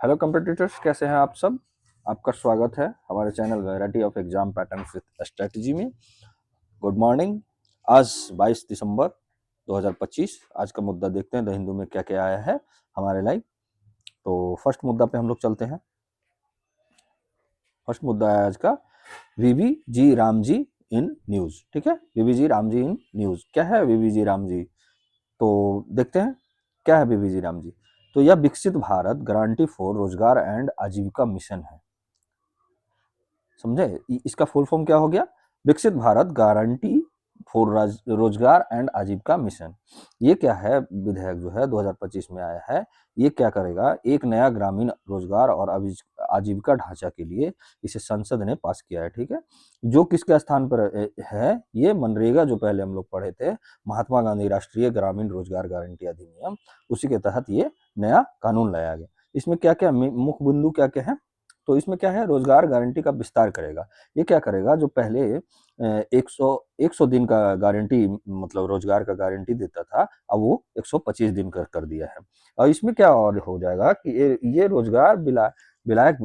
Hello competitors, कैसे हैं आप सब। आपका स्वागत है हमारे channel variety of exam patterns with strategy में। Good morning. आज 22 दिसंबर 2025। आज का मुद्दा देखते हैं द हिंदू में क्या क्या आया है हमारे लाइव। तो फर्स्ट मुद्दा पे हम लोग चलते हैं। फर्स्ट मुद्दा है आज का वीवी जी राम जी इन न्यूज। ठीक है, वीवी जी राम जी इन न्यूज। क्या है वीवी जी राम जी, तो देखते हैं क्या है वीवी जी राम जी। तो यह विकसित भारत गारंटी फॉर रोजगार एंड आजीविका मिशन है। समझे, इसका फुल फॉर्म क्या हो गया? विकसित भारत गारंटी फॉर रोजगार एंड आजीविका मिशन। ये क्या है? विधेयक जो है 2025 में आया है। ये क्या करेगा? एक नया ग्रामीण रोजगार और आजीविका ढांचा के लिए इसे संसद ने पास किया है। ठीक है, जो किसके स्थान पर है? ये मनरेगा जो पहले हम लोग पढ़े थे, महात्मा गांधी राष्ट्रीय ग्रामीण रोजगार गारंटी अधिनियम, उसी के तहत ये नया कानून लाया गया। इसमें क्या क्या मुख्य बिंदु क्या क्या है? तो इसमें क्या है? रोजगार गारंटी का विस्तार करेगा। ये क्या करेगा? जो पहले 100 दिन का गारंटी, मतलब रोजगार का गारंटी देता था, अब वो 125 दिन कर दिया है। और इसमें क्या और हो जाएगा कि ये रोजगार विलायक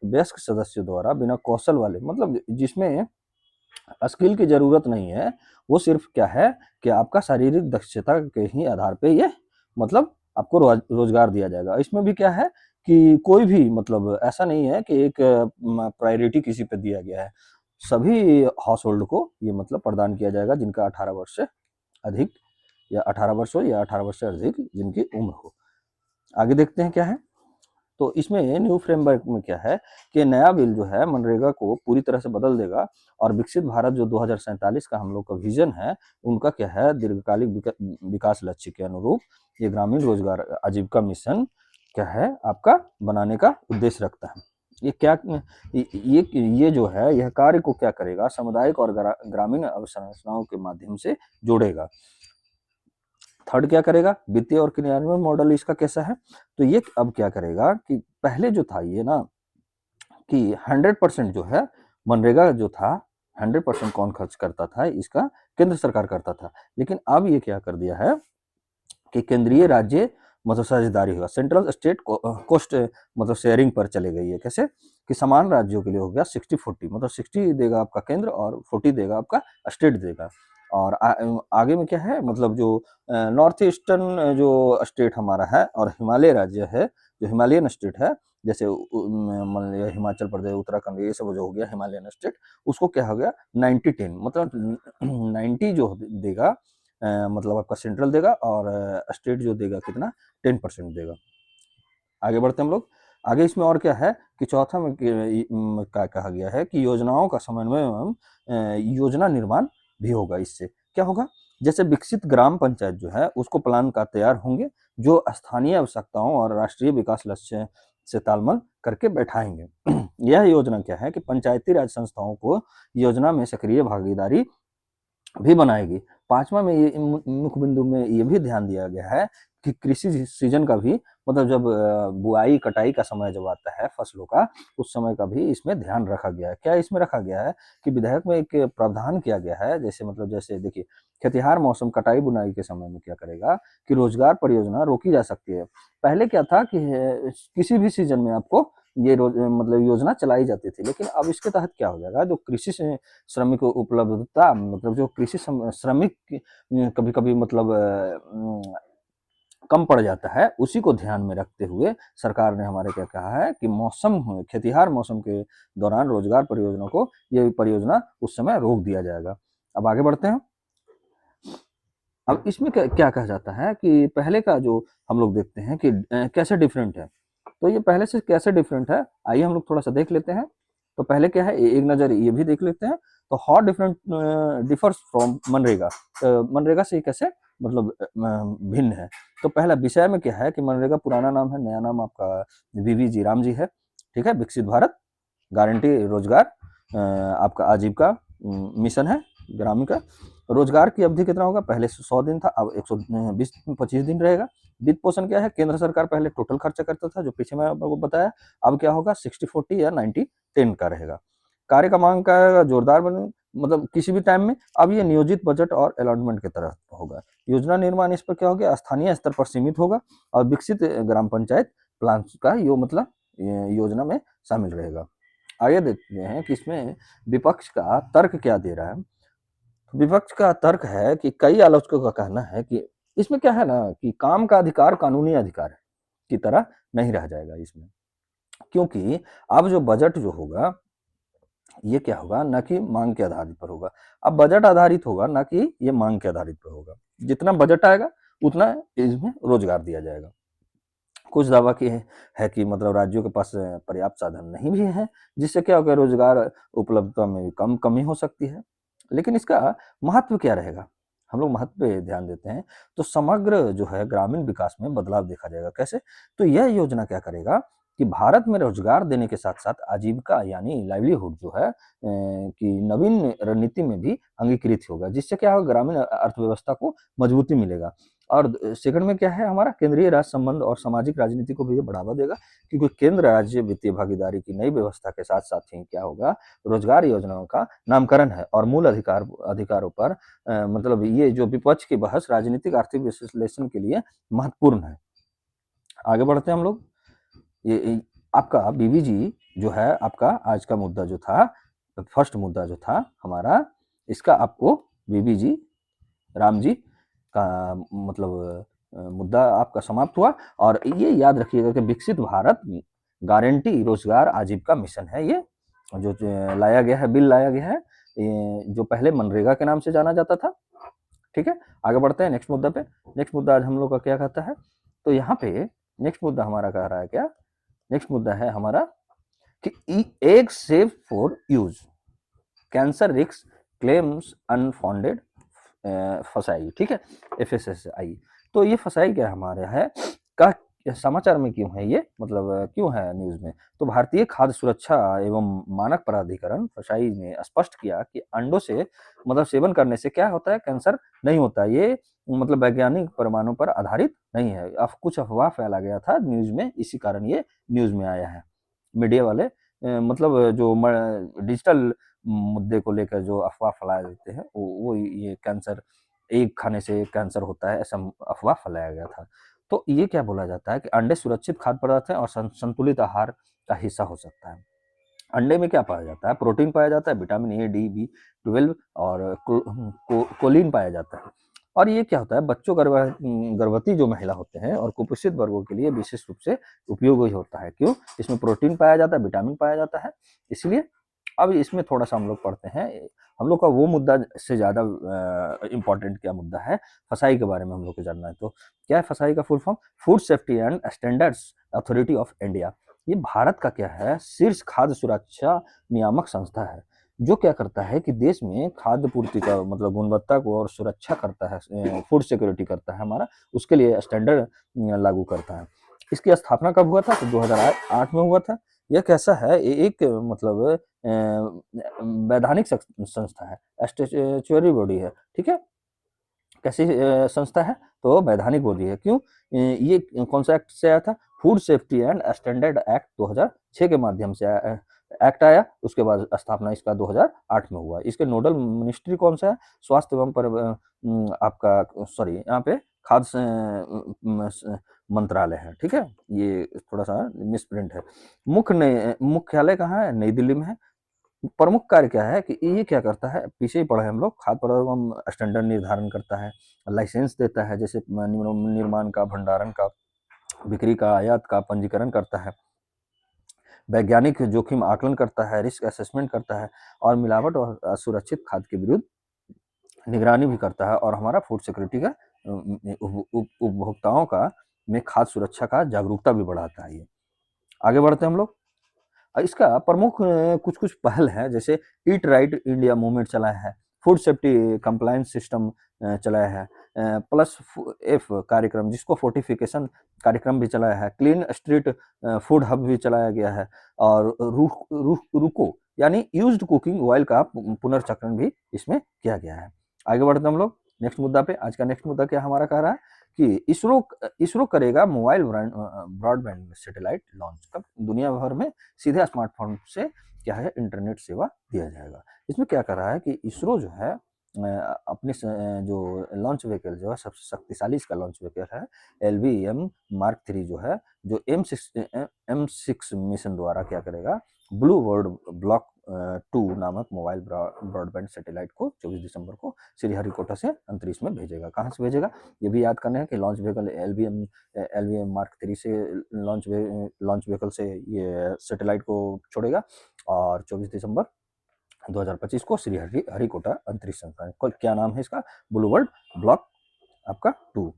वयस्क सदस्यों द्वारा बिना कौशल वाले, मतलब जिसमें स्किल की जरूरत नहीं है, वो सिर्फ क्या है कि आपका शारीरिक दक्षता के ही आधार पे ये, मतलब आपको रोजगार दिया जाएगा। इसमें भी क्या है कि कोई भी, मतलब ऐसा नहीं है कि एक प्रायोरिटी किसी पे दिया गया है। सभी हाउस होल्ड को ये मतलब प्रदान किया जाएगा जिनका 18 वर्ष से अधिक, या 18 वर्ष हो या 18 वर्ष से अधिक जिनकी उम्र हो। आगे देखते हैं क्या है। तो इसमें न्यू फ्रेमवर्क में क्या है कि नया बिल जो है मनरेगा को पूरी तरह से बदल देगा, और विकसित भारत जो 2047 का हम लोग का विजन है, उनका क्या है, दीर्घकालिक विकास लक्ष्य के अनुरूप ये ग्रामीण रोजगार आजीविका मिशन क्या है आपका बनाने का उद्देश्य रखता है। ये क्या, ये जो है यह कार्य को क्या करेगा? सामुदायिक और ग्रामीण अवसंरचनाओं के माध्यम से जोड़ेगा। थर्ड क्या करेगा? वित्तीय और क्रियान्वयन मॉडल इसका कैसा है? तो ये अब क्या करेगा कि पहले जो था ये ना कि 100% जो है मनरेगा जो था, 100% कौन खर्च करता था? इसका केंद्र सरकार करता था। लेकिन अब ये क्या कर दिया है कि केंद्रीय राज्य मतलब साझेदारी होगा, सेंट्रल स्टेट कोस्ट मतलब शेयरिंग पर चले गई है। कैसे कि समान राज्यों के लिए हो गया 60-40, मतलब 60 देगा आपका केंद्र और 40 देगा आपका स्टेट देगा। और आगे में क्या है, मतलब जो नॉर्थ ईस्टर्न जो स्टेट हमारा है और हिमालय राज्य है, जो हिमालयन स्टेट है, जैसे मान लिया हिमाचल प्रदेश, उत्तराखंड, ये सब जो हो गया हिमालयन स्टेट, उसको क्या हो गया 90-10, मतलब 90 जो देगा मतलब आपका सेंट्रल देगा, और स्टेट जो देगा कितना 10% देगा। आगे बढ़ते हम लोग। आगे इसमें और क्या है कि चौथा में क्या कहा गया है कि योजनाओं का समन्वय एवं योजना निर्माण भी होगा। इससे क्या होगा? जैसे विकसित ग्राम पंचायत जो है उसको प्लान का तैयार होंगे, जो स्थानीय आवश्यकताओं और राष्ट्रीय विकास लक्ष्य से तालमेल करके बैठाएंगे। यह योजना क्या है कि पंचायती राज संस्थाओं को योजना में सक्रिय भागीदारी भी बनाएगी। पांचवा में ये मुख्य बिंदु में ये भी ध्यान दिया गया है कि कृषि सीजन का भी, मतलब जब बुआई कटाई का समय जब आता है फसलों का, उस समय का भी इसमें ध्यान रखा गया है। क्या इसमें रखा गया है कि विधेयक में एक प्रावधान किया गया है, जैसे मतलब जैसे देखिए, खेतिहार मौसम कटाई बुनाई के समय में क्या करेगा कि रोजगार परियोजना रोकी जा सकती है। पहले क्या था कि किसी भी सीजन में आपको ये मतलब योजना चलाई जाती थी, लेकिन अब इसके तहत क्या हो जाएगा, जो कृषि से श्रमिक उपलब्धता, मतलब जो कृषि श्रमिक कभी कभी मतलब कम पड़ जाता है, उसी को ध्यान में रखते हुए सरकार ने हमारे क्या कहा है कि मौसम, खेतिहार मौसम के दौरान रोजगार परियोजना को, ये परियोजना उस समय रोक दिया जाएगा। अब आगे बढ़ते हैं। अब इसमें क्या क्या कहा जाता है कि पहले का जो हम लोग देखते हैं कि कैसे डिफरेंट है। तो ये पहले से कैसे डिफरेंट है, आइए हम लोग थोड़ा सा देख लेते हैं। तो पहले क्या है, एक नज़र ये भी देख लेते हैं। तो how different differs from MNREGA. MNREGA से कैसे मतलब भिन्न है। तो पहला विषय में क्या है कि मनरेगा पुराना नाम है, नया नाम आपका वीवी जी राम जी है। ठीक है, विकसित भारत गारंटी रोजगार आपका आजीविका मिशन है ग्रामीण का। रोजगार की अवधि कितना होगा? पहले 100 दिन था, अब 120-25 दिन रहेगा। वित्त पोषण क्या है? केंद्र सरकार पहले टोटल खर्चा करता था, जो पीछे मैं आपको बताया। अब क्या होगा? 60-40 या 90-10 का रहेगा। कार्य का मांग का जोरदार बने, मतलब किसी भी टाइम में। अब ये नियोजित बजट और अलॉटमेंट की तरह होगा। योजना निर्माण इस पर क्या हो गया? स्थानीय स्तर पर सीमित होगा, और विकसित ग्राम पंचायत प्लान का यो मतलब योजना में शामिल रहेगा। आगे देखते हैं कि इसमें विपक्ष का तर्क क्या दे रहा है। विपक्ष का तर्क है कि कई आलोचकों का कहना है कि इसमें क्या है ना कि काम का अधिकार कानूनी अधिकार की तरह नहीं रह जाएगा इसमें, क्योंकि अब जो बजट जो होगा ये क्या होगा ना कि मांग के आधारित पर होगा। अब बजट आधारित होगा ना कि ये मांग के आधारित पर होगा। जितना बजट आएगा उतना इसमें रोजगार दिया जाएगा। कुछ दावा की है कि मतलब राज्यों के पास पर्याप्त साधन नहीं भी है, जिससे क्या होगा रोजगार उपलब्धता में भी कमी हो सकती है। लेकिन इसका महत्व क्या रहेगा, हम लोग महत्व पे ध्यान देते हैं तो समग्र जो है ग्रामीण विकास में बदलाव देखा जाएगा। कैसे? तो यह योजना क्या करेगा कि भारत में रोजगार देने के साथ साथ आजीविका यानी लाइवलीहुड जो है कि नवीन रणनीति में भी अंगीकृत होगा, जिससे क्या होगा ग्रामीण अर्थव्यवस्था को मजबूती मिलेगा। और सेकंड में क्या है हमारा केंद्रीय राज्य संबंध और सामाजिक राजनीति को भी ये बढ़ावा देगा, क्योंकि केंद्र राज्य वित्तीय भागीदारी की नई व्यवस्था के साथ साथ ही क्या होगा रोजगार योजनाओं का नामकरण है और मूल अधिकारों पर मतलब ये जो विपक्ष की बहस राजनीतिक आर्थिक विश्लेषण के लिए महत्वपूर्ण है। आगे बढ़ते हैं हम लोग। ये आपका बीबीजी जो है आपका आज का मुद्दा जो था, फर्स्ट मुद्दा जो था हमारा, इसका आपको बीबीजी राम जी का मतलब मुद्दा आपका समाप्त हुआ। और ये याद रखिएगा कि विकसित भारत गारंटी रोजगार आजीविका मिशन है, ये जो लाया गया है, बिल लाया गया है, जो पहले मनरेगा के नाम से जाना जाता था। ठीक है, आगे बढ़ते हैं नेक्स्ट मुद्दा पे। नेक्स्ट मुद्दा आज हम लोग का क्या कहता है, तो यहाँ पे नेक्स्ट मुद्दा हमारा कह रहा है क्या, नेक्स्ट मुद्दा है हमारा कि egg save for use, cancer risk claims unfounded फसाई। ठीक है, FSSAI। तो ये फसाई क्या हमारे है का समाचार में क्यों है ये, मतलब क्यों है न्यूज में, तो भारतीय खाद्य सुरक्षा एवं मानक प्राधिकरण फसाई ने स्पष्ट किया कि अंडों से मतलब सेवन करने से क्या होता है, कैंसर नहीं होता। ये मतलब वैज्ञानिक प्रमाणों पर आधारित नहीं है, अब कुछ अफवाह फैला गया था न्यूज में, इसी कारण ये न्यूज में आया है। मीडिया वाले मतलब जो डिजिटल मुद्दे को लेकर जो अफवाह फैला देते हैं वो ये कैंसर, एग खाने से कैंसर होता है, ऐसा अफवाह फैलाया गया था। तो ये क्या बोला जाता है कि अंडे सुरक्षित खाद्य पदार्थ है और संतुलित आहार का हिस्सा हो सकता है। अंडे में क्या पाया जाता है, प्रोटीन पाया जाता है, विटामिन A, D, B12 और कोलिन पाया जाता है। और ये क्या होता है बच्चों गर्भवती जो महिला होते हैं और कुपोषित वर्गों के लिए विशेष रूप से उपयोगी होता है। क्यों? इसमें प्रोटीन पाया जाता है, विटामिन पाया जाता है, इसलिए। अब इसमें थोड़ा सा हम लोग पढ़ते हैं, हम लोग का वो मुद्दा से ज़्यादा इम्पोर्टेंट क्या मुद्दा है, फसाई के बारे में हम लोग को जानना है। तो क्या है फसाई का full form? Food safety and standards authority of India. ये भारत का क्या है शीर्ष खाद्य सुरक्षा नियामक संस्था है, जो क्या करता है कि देश में खाद्य पूर्ति का मतलब गुणवत्ता को और सुरक्षा करता है, फूड सिक्योरिटी करता है हमारा, उसके लिए स्टैंडर्ड लागू करता है। इसकी स्थापना कब हुआ था? तो 2008 में हुआ था। यह कैसा है, एक मतलब वैधानिक संस्था है, स्टैट्यूटरी बॉडी है। ठीक है, कैसी संस्था है? तो वैधानिक बॉडी है। क्यों? ये कौन सा एक्ट से आया था? Food safety and standard act 2006 के माध्यम से एक्ट आया, उसके बाद स्थापना इसका 2008 में हुआ। इसके नोडल मिनिस्ट्री कौन सा है? स्वास्थ्य एवं आपका सॉरी यहाँ पे खाद्य मंत्रालय है। ठीक है, ये थोड़ा सा मिसप्रिंट है। मुख्यालय कहाँ है? नई दिल्ली में है। प्रमुख कार्य क्या है कि ये क्या करता है, पीछे ही पढ़े हम लोग, खाद्य पदार्थ एवं स्टैंडर्ड निर्धारण करता है, लाइसेंस देता है, जैसे निर्माण का, भंडारण का, बिक्री का, आयात का पंजीकरण करता है, वैज्ञानिक जोखिम आकलन करता है, रिस्क असेसमेंट करता है, और मिलावट और असुरक्षित खाद्य के विरुद्ध निगरानी भी करता है, और हमारा फूड सिक्योरिटी का उपभोक्ताओं का में खाद्य सुरक्षा का जागरूकता भी बढ़ाता है ये। आगे बढ़ते हैं हम लोग। इसका प्रमुख कुछ-कुछ पहल है, जैसे ईट राइट इंडिया मूवमेंट चलाया है, फूड सेफ्टी कंप्लायंस सिस्टम चलाया है, प्लस एफ कार्यक्रम जिसको फोर्टिफिकेशन कार्यक्रम भी चलाया है, क्लीन स्ट्रीट फूड हब भी चलाया गया है, और रुको यानी यूज्ड कुकिंग ऑयल का पुनर्चक्रण भी इसमें किया गया है। आगे बढ़ते हैं हम लोग नेक्स्ट मुद्दा पे। आज का नेक्स्ट मुद्दा क्या हमारा कह रहा है कि इसरो करेगा मोबाइल ब्रॉडबैंड सैटेलाइट लॉन्च। कब? दुनिया भर में सीधे स्मार्टफोन से क्या है इंटरनेट सेवा दिया जाएगा। इसमें क्या कर रहा है कि इसरो जो है अपनी जो लॉन्च व्हीकल जो है सबसे शक्तिशाली इसका लॉन्च व्हीकल है LVM मार्क 3 जो है, जो M6 मिशन द्वारा क्या करेगा, ब्लू वर्ल्ड ब्लॉक 2 नामक मोबाइल ब्रॉडबैंड सैटेलाइट को 24 दिसंबर को श्रीहरिकोटा से अंतरिक्ष में भेजेगा। कहाँ से भेजेगा, ये भी याद करना है कि लॉन्च व्हीकल LVM मार्क 3 से लॉन्च व्हीकल से ये सैटेलाइट को छोड़ेगा और 24 दिसंबर 2025 को श्रीहरिकोटा अंतरिक्ष संस्थान, क्या नाम है इसका, ब्लू वर्ल्ड ब्लॉक आपका 2।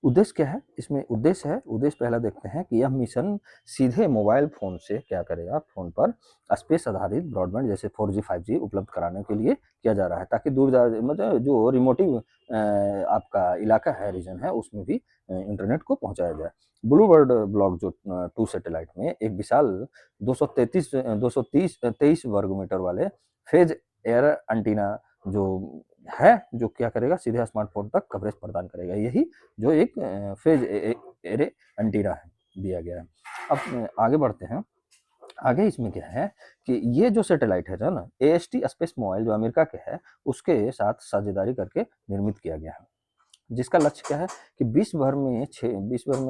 उद्देश्य क्या है इसमें, उद्देश्य पहला देखते हैं कि यह मिशन सीधे मोबाइल फोन से क्या करेगा, फोन पर स्पेस आधारित ब्रॉडबैंड जैसे 4G 5G उपलब्ध कराने के लिए किया जा रहा है, ताकि दूर मतलब जो रिमोटिव आपका इलाका है, रीजन है, उसमें भी इंटरनेट को पहुंचाया जाए। ब्लू वर्ल्ड ब्लॉक जो 2 सैटेलाइट में एक विशाल 223 वर्ग मीटर वाले फेज एयर एंटीना जो है, जो क्या करेगा, सीधे स्मार्टफोन तक कवरेज प्रदान करेगा। यही जो एक फेज एरे एंटीना है, दिया गया है। अब आगे बढ़ते हैं। आगे इसमें क्या है कि ये जो सैटेलाइट है जो ना, AST स्पेस मोबाइल जो अमेरिका के है, उसके साथ साझेदारी करके निर्मित किया गया है, जिसका लक्ष्य क्या है कि विश्व भर में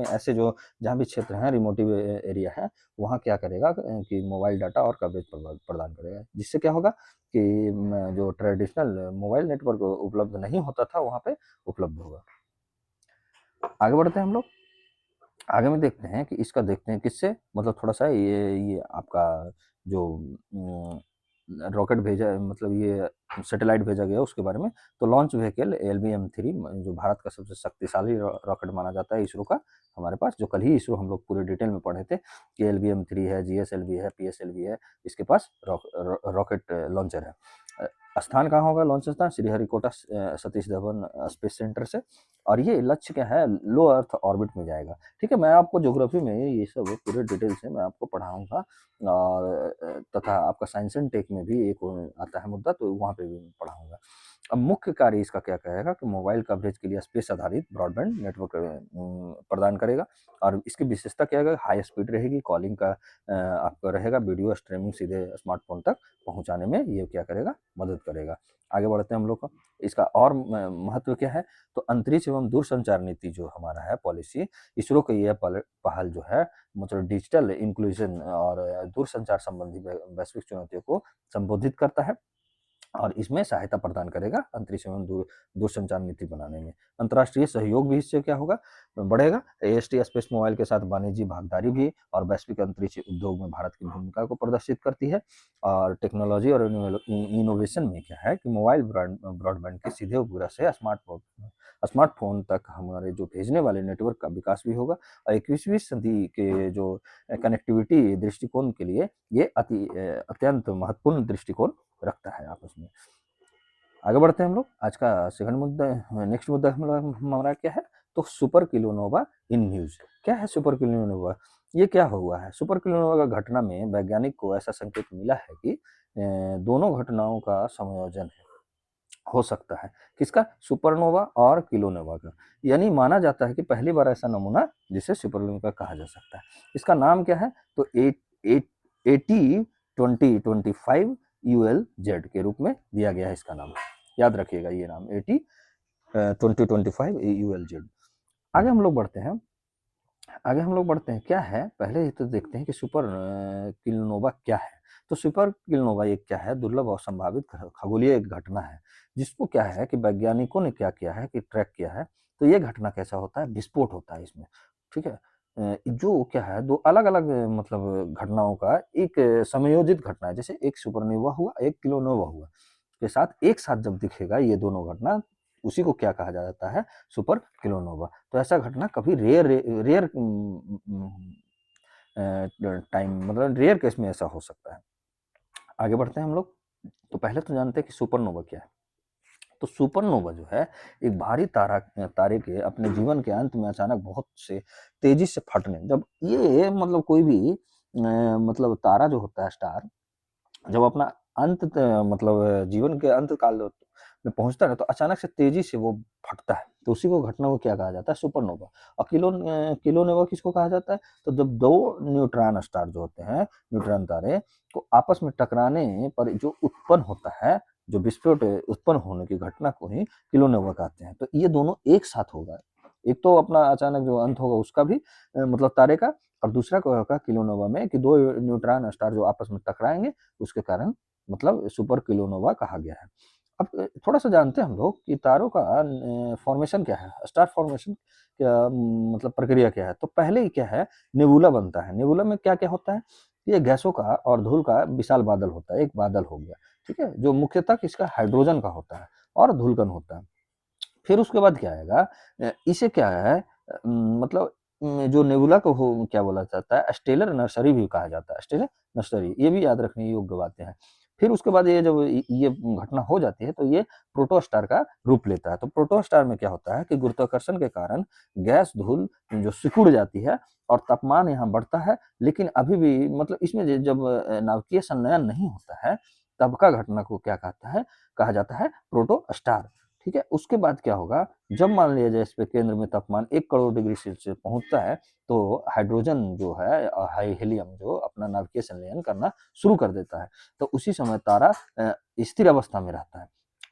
ऐसे जो जहाँ भी क्षेत्र हैं, रिमोटिव एरिया है, वहाँ क्या करेगा कि मोबाइल डाटा और कवरेज प्रदान करेगा, जिससे क्या होगा कि जो ट्रेडिशनल मोबाइल नेटवर्क उपलब्ध नहीं होता था, वहाँ पे उपलब्ध होगा। आगे बढ़ते हैं हम लोग। आगे में देखते हैं कि इसका देखते हैं किससे, मतलब थोड़ा सा ये आपका जो रॉकेट भेजा, मतलब ये सैटेलाइट भेजा गया उसके बारे में। तो लॉन्च व्हीकल LVM-3 जो भारत का सबसे शक्तिशाली रॉकेट माना जाता है इसरो का, हमारे पास जो कल ही इसरो हम लोग पूरे डिटेल में पढ़े थे कि LVM-3 है, GSLV है, PSLV है, इसके पास रॉकेट लॉन्चर है। स्थान कहाँ होगा, लॉन्च स्थान श्रीहरिकोटा सतीश धवन स्पेस सेंटर से, और ये लक्ष्य क्या है, लो अर्थ ऑर्बिट में जाएगा। ठीक है, मैं आपको ज्योग्राफी में ये सब पूरे डिटेल से मैं आपको पढ़ाऊंगा, और तथा आपका साइंस एंड टेक में भी एक आता है मुद्दा, तो वहाँ पे भी पढ़ाऊंगा। अब मुख्य कार्य इसका क्या कहेगा कि मोबाइल कवरेज के लिए स्पेस आधारित ब्रॉडबैंड नेटवर्क प्रदान करेगा, और इसकी विशेषता क्या है, हाई स्पीड रहेगी, कॉलिंग का आपका रहेगा, वीडियो स्ट्रीमिंग सीधे स्मार्टफोन तक पहुंचाने में ये क्या करेगा, मदद करेगा। आगे बढ़ते हैं हम लोग को। इसका और महत्व क्या है, तो अंतरिक्ष एवं दूरसंचार नीति जो हमारा है पॉलिसी, इसरो की यह पहल जो है, मतलब डिजिटल इंक्लूजन और दूरसंचार संबंधी वैश्विक चुनौतियों को संबोधित करता है, और इसमें सहायता प्रदान करेगा अंतरिक्ष एवं दूरसंचार नीति बनाने में। अंतर्राष्ट्रीय सहयोग भी इससे क्या होगा, बढ़ेगा। AST स्पेस मोबाइल के साथ वाणिज्यिक भागीदारी भी और वैश्विक अंतरिक्ष उद्योग में भारत की भूमिका को प्रदर्शित करती है। और टेक्नोलॉजी और इनोवेशन में क्या है कि मोबाइल ब्रॉडबैंड के सीधे उपग्रह से स्मार्टफोन तक हमारे जो भेजने वाले नेटवर्क का विकास भी होगा, और 21वीं सदी के जो कनेक्टिविटी दृष्टिकोण के लिए ये अत्यंत महत्वपूर्ण दृष्टिकोण रखता है आपस में। आगे बढ़ते हैं हम लोग। आज का सेकंड मुद्दा, नेक्स्ट मुद्दा हमारा क्या है, तो सुपर किलोनोवा इन न्यूज। क्या है सुपर किलोनोवा, ये क्या हुआ है, सुपर किलोनोवा का घटना में वैज्ञानिक को ऐसा संकेत मिला है कि दोनों घटनाओं का संयोजन हो सकता है, किसका, सुपरनोवा और किलोनोवा का। यानी माना जाता है कि पहली बार ऐसा नमूना जिसे सुपरनोवा कहा जा सकता है। इसका नाम क्या है, तो AT2025 ULZ के रूप में दिया गया है इसका नाम, याद रखिएगा ये नाम AT2025 ULZ। आगे हम लोग बढ़ते हैं। क्या है, पहले तो देखते हैं कि सुपर किलोनोवा क्या है। तो सुपर किलोनोवा एक क्या है, दुर्लभ और संभावित खगोलीय एक घटना है, जिसको क्या है कि वैज्ञानिकों ने क्या किया है कि ट्रैक किया है। तो ये घटना कैसा होता है, विस्फोट होता है इसमें। ठीक है, जो क्या है, दो अलग अलग मतलब घटनाओं का एक समयोजित घटना है, जैसे एक सुपरनोवा हुआ, एक किलोनोवा हुआ, के साथ एक साथ जब दिखेगा ये दोनों घटना, उसी को क्या कहा जाता है, सुपर किलोनोवा। तो ऐसा घटना कभी रेयर रेयर टाइम, मतलब रेयर केस में ऐसा हो सकता है। आगे बढ़ते हैं हम लोग। तो पहले तो जानते हैं कि सुपरनोवा क्या है। तो सुपरनोवा जो है, एक भारी तारे के अपने जीवन के अंत में अचानक बहुत से तेजी से फटने, जब ये मतलब कोई भी मतलब तारा जो होता है, स्टार, जब अपना मतलब जीवन के अंत काल में पहुंचता है, तो अचानक से तेजी से वो फटता है, तो उसी को घटना को क्या कहा जाता है, सुपरनोवा। और किलोनोवा किसको कहा जाता है, तो जब दो न्यूट्रॉन स्टार जो होते हैं, न्यूट्रॉन तारे को आपस में टकराने पर जो उत्पन्न होता है, जो विस्फोट उत्पन्न होने की घटना को ही किलोनोवा कहते हैं। तो ये दोनों एक साथ होगा, एक तो अपना अचानक जो अंत होगा उसका भी मतलब तारे का, और दूसरा क्या होगा किलोनोवा में कि दो न्यूट्रॉन स्टार जो आपस में टकराएंगे, उसके कारण मतलब सुपर किलोनोवा कहा गया है। अब थोड़ा सा जानते हैं हम लोग कि तारों का फॉर्मेशन क्या है, स्टार फॉर्मेशन क्या मतलब प्रक्रिया क्या है। तो पहले ही क्या है, नेबुला बनता है। नेबुला में क्या क्या होता है, ये गैसों का और धूल का विशाल बादल होता है, एक बादल हो गया, ठीक है, जो मुख्यतः इसका हाइड्रोजन का होता है और धूलकण होता है। फिर उसके बाद क्या आएगा, इसे क्या है मतलब जो नेबुला को हो क्या बोला जाता है, स्टेलर नर्सरी भी कहा जाता है, स्टेलर नर्सरी, ये भी याद रखने योग्य बातें हैं। फिर उसके बाद ये जब ये घटना हो जाती है तो ये प्रोटोस्टार का रूप लेता है। तो प्रोटोस्टार में क्या होता है कि गुरुत्वाकर्षण के कारण गैस धूल जो सिकुड़ जाती है और तापमान यहाँ बढ़ता है, लेकिन अभी भी मतलब इसमें जब नाभिकीय संलयन नहीं होता है, तब का घटना को क्या कहता है, कहा जाता है प्रोटोस्टार। ठीक है, उसके बाद क्या होगा, जब मान लिया जाए इस पे केंद्र में तापमान 1 करोड़ डिग्री सेल्सियस पहुंचता है, तो हाइड्रोजन जो है हाई हीलियम जो अपना नाभिकीय संलयन करना शुरू कर देता है। तो उसी समय तारा स्थिर अवस्था में रहता है।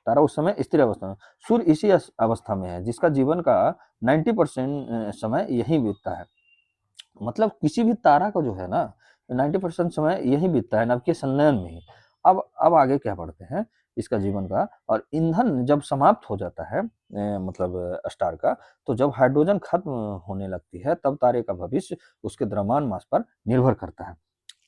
तारा उस समय स्थिर अवस्था में, सूर्य इसी अवस्था में है जिसका जीवन का 90% समय यही बीतता है। मतलब किसी भी तारा को जो है ना 90% समय यही बीतता है नाभिकीय संलयन में ही। अब आगे क्या बढ़ते हैं इसका जीवन का, और ईंधन जब समाप्त हो जाता है मतलब स्टार का, तो जब हाइड्रोजन खत्म होने लगती है तब तारे का भविष्य उसके द्रव्यमान मास पर निर्भर करता है।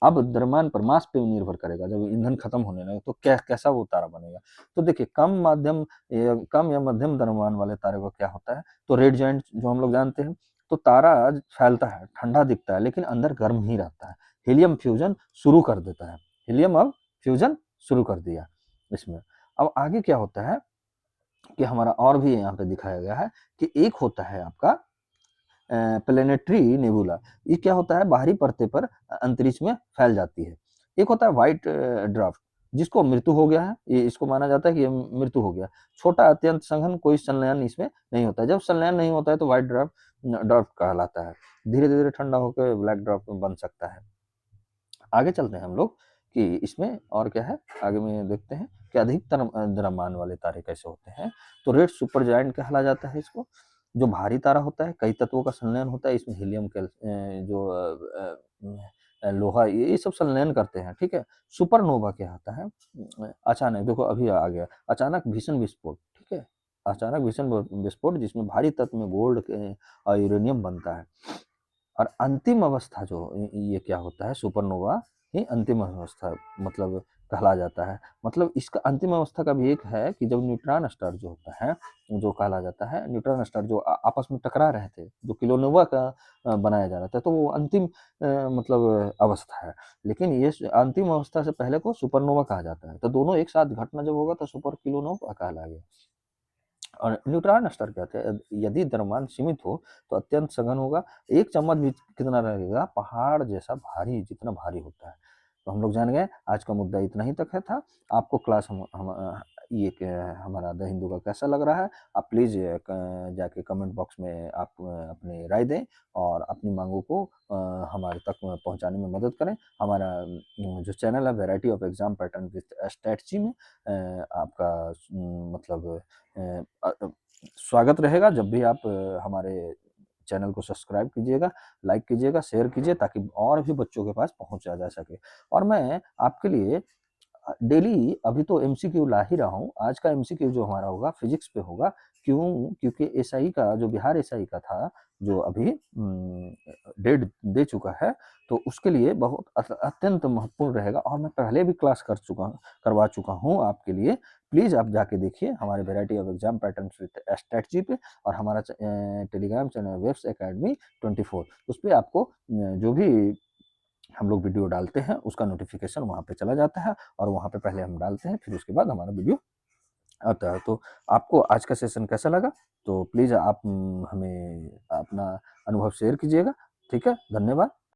अब द्रव्यमान पर मास पे निर्भर करेगा, जब ईंधन खत्म होने लगे तो कैसा वो तारा बनेगा। तो देखिए कम या मध्यम द्रव्यमान वाले तारे को क्या होता है, तो रेड जायंट जो हम लोग जानते हैं, तो तारा फैलता है, ठंडा दिखता है, लेकिन अंदर गर्म ही रहता है। हीलियम फ्यूजन शुरू कर देता है, हीलियम अब फ्यूजन शुरू कर दिया इसमें। अब आगे क्या होता है कि हमारा और भी यहाँ पे दिखाया गया है कि एक होता है आपका प्लेनेटरी नेबुला। ये क्या होता है, बाहरी परत पर अंतरिक्ष में फैल जाती है। एक होता है व्हाइट ड्वार्फ, जिसको मृत्यु हो गया है, ये इसको माना जाता है कि ये मृत्यु हो गया। छोटा अत्यंत सघन, कोई संलयन इसमें नहीं होता है। जब संलयन नहीं होता है तो व्हाइट ड्वार्फ ड्वार्फ कहलाता है। धीरे धीरे ठंडा होकर ब्लैक ड्वार्फ में बन सकता है। आगे चलते हैं हम लोग कि इसमें और क्या है, आगे में देखते हैं कि अधिकतर द्रव्यमान वाले तारे कैसे होते हैं। तो रेड सुपर जायंट कहला जाता है इसको। जो भारी तारा होता है, कई तत्वों का संलयन होता है, इसमें हीलियम जो लोहा, ये सब संलयन करते हैं, ठीक है। सुपरनोवा क्या होता है, अचानक देखो अभी आ गया, अचानक भीषण विस्फोट, ठीक है, अचानक भीषण विस्फोट जिसमें भारी तत्व में गोल्ड और यूरेनियम बनता है। और अंतिम अवस्था जो ये क्या होता है, सुपरनोवा ही अंतिम अवस्था मतलब कहला जाता है। मतलब इसका अंतिम अवस्था का भी एक है कि जब न्यूट्रॉन स्टार जो होता है, जो कहला जाता है, न्यूट्रॉन स्टार जो आपस में टकरा रहे थे, जो किलोनोवा का बनाया जा रहा था, तो वो अंतिम मतलब अवस्था है। लेकिन ये अंतिम अवस्था से पहले को सुपरनोवा कहा जाता है। तो दोनों एक साथ घटना जब होगा तो सुपर किलोनोवा कहला गया। और न्यूट्रॉन स्टार कहते हैं यदि द्रव्यमान सीमित हो तो अत्यंत सघन होगा। एक चम्मच भी कितना रहेगा, पहाड़ जैसा भारी, जितना भारी होता है। तो हम लोग जान गए, आज का मुद्दा इतना ही तक है था। आपको क्लास ये हमारा द हिंदू का कैसा लग रहा है, आप प्लीज़ जाके कमेंट बॉक्स में आप अपनी राय दें और अपनी मांगों को हमारे तक पहुंचाने में मदद करें। हमारा जो चैनल है variety of exam pattern with strategy में आपका मतलब स्वागत रहेगा। जब भी आप हमारे चैनल को सब्सक्राइब कीजिएगा, लाइक कीजिएगा, शेयर कीजिए, ताकि और भी बच्चों के पास पहुंचा जा सके। और मैं आपके लिए डेली अभी तो एमसीक्यू ला ही रहा हूँ। आज का एमसीक्यू जो हमारा होगा फिजिक्स पे होगा। क्यों? क्योंकि एसआई का जो बिहार एसआई का था, जो अभी डेट दे चुका है, तो उसके लिए बहुत अत्यंत महत्वपूर्ण रहेगा। और मैं पहले भी क्लास करवा चुका हूँ आपके लिए। प्लीज़ आप जाके देखिए हमारे variety of exam pattern strategy पे, और हमारा टेलीग्राम चैनल वेब्स एकेडमी 24, उस पर आपको जो भी हम लोग वीडियो डालते हैं उसका नोटिफिकेशन वहाँ पे चला जाता है, और वहाँ पे पहले हम डालते हैं, फिर उसके बाद हमारा वीडियो आता है। तो आपको आज का सेशन कैसा लगा, तो प्लीज़ आप हमें अपना अनुभव शेयर कीजिएगा। ठीक है, धन्यवाद।